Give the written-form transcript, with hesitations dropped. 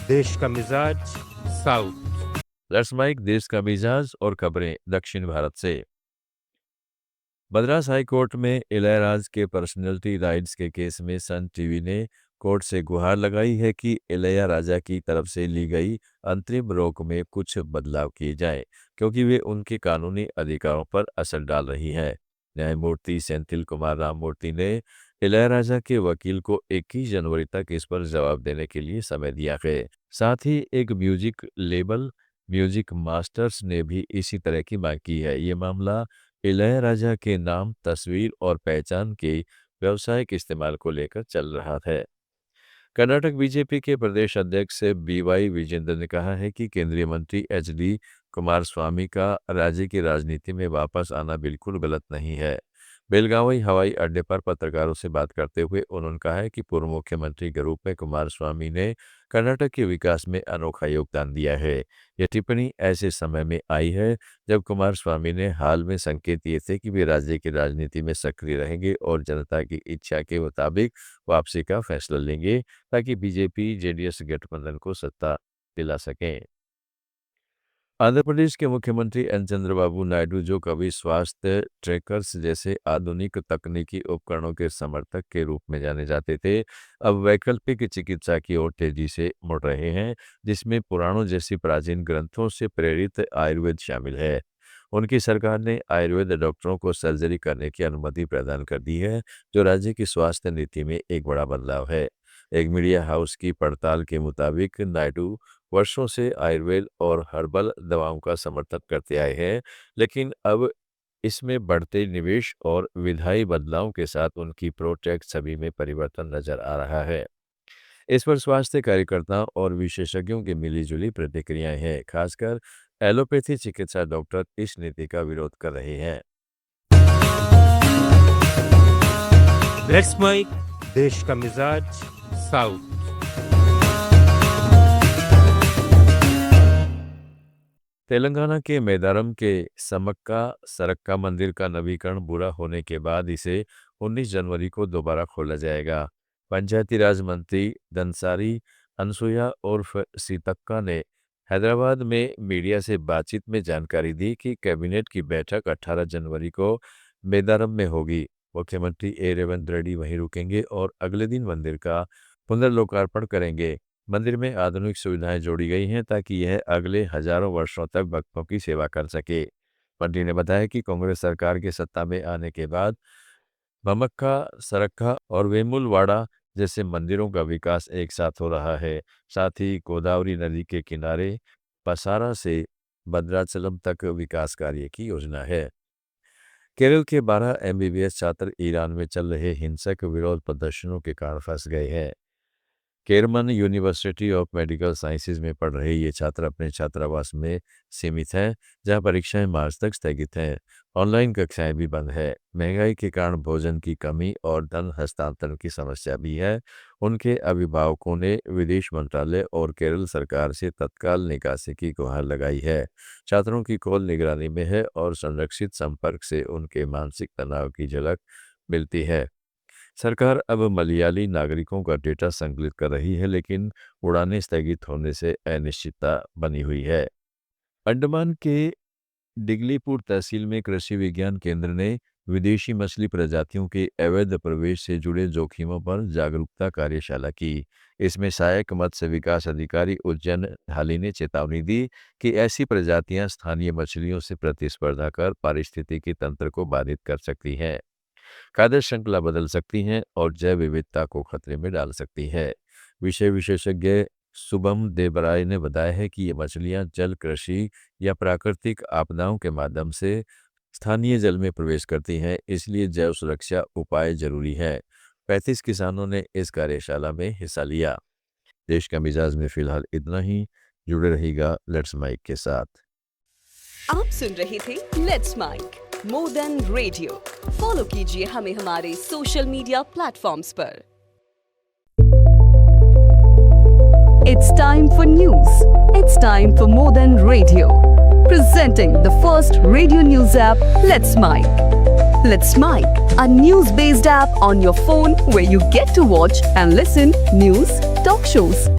देश का मिजाज साउथ। लेट्स माइक देश का मिजाज और खबरें दक्षिण भारत से। मद्रास हाई कोर्ट में इलैयाराजा के पर्सनैलिटी राइट्स के केस में सन टीवी ने कोर्ट से गुहार लगाई है कि इलैयाराजा की तरफ से ली गई अंतरिम रोक में कुछ बदलाव किए जाएं, क्योंकि वे उनके कानूनी अधिकारों पर असर डाल रही है। न्यायमूर्ति सेंथिल कुमार राममूर्ति ने इलैयाराजा के वकील को 21 जनवरी तक इस पर जवाब देने के लिए समय दिया है। साथ ही एक म्यूजिक लेबल म्यूजिक मास्टर्स ने भी इसी तरह की मांग की है। ये मामला इलैयाराजा के नाम, तस्वीर और पहचान के व्यावसायिक इस्तेमाल को लेकर चल रहा है। कर्नाटक बीजेपी के प्रदेश अध्यक्ष बीवाई विजेंद्र ने कहा है कि केंद्रीय मंत्री एचडी कुमारस्वामी का राज्य की राजनीति में वापस आना बिल्कुल गलत नहीं है। बेलगावी हवाई अड्डे पर पत्रकारों से बात करते हुए उन्होंने कहा है कि पूर्व मुख्यमंत्री के रूप में कुमारस्वामी ने कर्नाटक के विकास में अनोखा योगदान दिया है। यह टिप्पणी ऐसे समय में आई है जब कुमारस्वामी ने हाल में संकेत दिए थे कि वे राज्य की राजनीति में सक्रिय रहेंगे और जनता की इच्छा के मुताबिक वापसी का फैसला लेंगे, ताकि बीजेपी जेडीएस गठबंधन को सत्ता दिला सकें। आंध्र प्रदेश के मुख्यमंत्री एन चंद्रबाबू नायडू, जो कभी स्वास्थ्य ट्रैकर्स जैसे आधुनिक तकनीकी उपकरणों के समर्थक के रूप में जाने जाते थे, अब वैकल्पिक चिकित्सा की ओर तेजी से मुड़ रहे हैं, जिसमें पुराणों जैसी प्राचीन ग्रंथों से प्रेरित आयुर्वेद शामिल है। उनकी सरकार ने आयुर्वेद डॉक्टरों को सर्जरी करने की अनुमति प्रदान कर दी है, जो राज्य की स्वास्थ्य नीति में एक बड़ा बदलाव है। एक मीडिया हाउस की पड़ताल के मुताबिक नायडू वर्षों से आयुर्वेद और हर्बल दवाओं का समर्थन करते आए हैं, लेकिन अब इसमें बढ़ते निवेश और विधायी बदलाव के साथ उनकी प्रोटेक्ट छवि में परिवर्तन नजर आ रहा है। इस पर स्वास्थ्य कार्यकर्ताओं और विशेषज्ञों की मिलीजुली प्रतिक्रियाएं हैं। खासकर एलोपैथी चिकित्सा डॉक्टर इस नीति का विरोध कर रहे हैं। लेट्स माइक देश का मिजाज साउथ। तेलंगाना के मेदारम के समक्का सरक्का मंदिर का नवीकरण पूरा होने के बाद इसे 19 जनवरी को दोबारा खोला जाएगा। पंचायती राज मंत्री दंसारी अनसुया उर्फ सीतक्का ने हैदराबाद में मीडिया से बातचीत में जानकारी दी कि कैबिनेट की बैठक 18 जनवरी को मेदारम में होगी। मुख्यमंत्री ए रेवंत रेड्डी वहीं रुकेंगे और अगले दिन मंदिर का पुनर्लोकार्पण करेंगे। मंदिर में आधुनिक सुविधाएं जोड़ी गई हैं ताकि यह अगले हजारों वर्षों तक भक्तों की सेवा कर सके। मंत्री ने बताया कि कांग्रेस सरकार के सत्ता में आने के बाद ममक्का, सरक्का और वेमुलवाड़ा जैसे मंदिरों का विकास एक साथ हो रहा है। साथ ही गोदावरी नदी के किनारे पसारा से भद्राचलम तक विकास कार्य की योजना है। केरल के 12 एमबीबीएस छात्र ईरान में चल रहे हिंसक विरोध प्रदर्शनों के कारण फंस गए हैं। केरमन यूनिवर्सिटी ऑफ मेडिकल साइंसेज में पढ़ रहे ये छात्र अपने छात्रावास में सीमित हैं, जहां परीक्षाएं मार्च तक स्थगित हैं। ऑनलाइन कक्षाएं भी बंद है। महंगाई के कारण भोजन की कमी और धन हस्तांतरण की समस्या भी है। उनके अभिभावकों ने विदेश मंत्रालय और केरल सरकार से तत्काल निकासी की गुहार लगाई है। छात्रों की कॉल निगरानी में है और संरक्षित संपर्क से उनके मानसिक तनाव की झलक मिलती है। सरकार अब मलयाली नागरिकों का डेटा संकलित कर रही है, लेकिन उड़ानें स्थगित होने से अनिश्चितता बनी हुई है। अंडमान के डिगलीपुर तहसील में कृषि विज्ञान केंद्र ने विदेशी मछली प्रजातियों के अवैध प्रवेश से जुड़े जोखिमों पर जागरूकता कार्यशाला की। इसमें सहायक मत्स्य विकास अधिकारी उज्जैन ढाली ने चेतावनी दी कि ऐसी प्रजातियां स्थानीय मछलियों से प्रतिस्पर्धा कर पारिस्थितिकी तंत्र को बाधित कर सकती हैं, खाद्य श्रृंखला बदल सकती हैं और जैव विविधता को खतरे में डाल सकती है। विषय विशेषज्ञ शुभम देवराय ने बताया है कि ये मछलियां जल कृषि या प्राकृतिक आपदाओं के माध्यम से स्थानीय जल में प्रवेश करती हैं, इसलिए जैव सुरक्षा उपाय जरूरी है। 35 किसानों ने इस कार्यशाला में हिस्सा लिया। देश का मिजाज में फिलहाल इतना ही। जुड़े रहिएगा लेट्स माइक के साथ। आप सुन रहे थे let's make more than radio. Follow कीजिए हमें हमारे सोशल मीडिया प्लेटफॉर्म्स पर। It's time for news. It's time for more than radio. Presenting the first radio news app, Let's Mic. Let's Mic, a news-based app on your phone where you get to watch and listen news, talk shows,